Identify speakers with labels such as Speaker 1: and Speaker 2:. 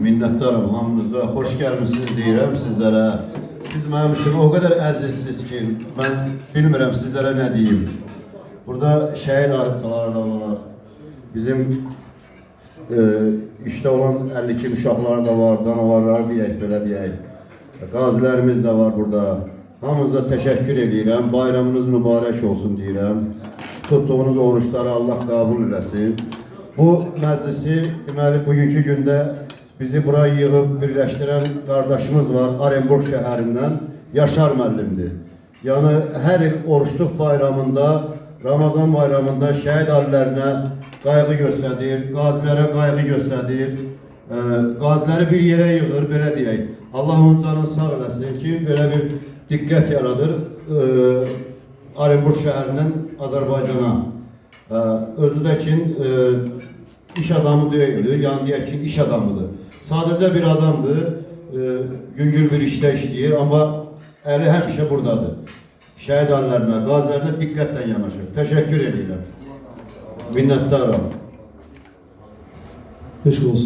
Speaker 1: Minnətdaram hamınıza. Xoş gəlmisiniz deyirəm sizlərə. Siz mənim üçün o qədər əzizsiniz ki, mən bilmirəm sizlərə nə deyim. Burada şəhid ayrıntıları da var. Bizim işdə olan 52 uşaqlar da var, canavarlar deyək, belə deyək. Qazilərimiz də var burada. Hamınıza təşəkkür edirəm. Bayramınız mübarək olsun deyirəm. Tuttuğunuz oruçları Allah qəbul eləsin. Bu məclisi deməli bugünkü gündə bizi buraya yığıb birləşdirən qardaşımız var Orenburg şəhərindən Yaşar müəllimdir. Yəni hər il oruçluq bayramında, Ramazan bayramında şəhid ailələrinə qayğı göstərir, qazilərə qayğı göstərir, qaziləri bir yerə yığır, belə deyək. Allah onun canını sağ eləsin ki, belə bir diqqət yaradır Orenburg şəhərindən Azərbaycana. Özü də ki, iş adamı deyil, yəni deyək ki, iş adamıdır. Sadəcə bir adamdır, yüngül bir işdə işləyir, amma əli həmişə buradadır. Şəhid ailələrinə, qazilərinə diqqətlə yanaşır. Təşəkkür edirəm. Minnətdaram.
Speaker 2: Beş olsun.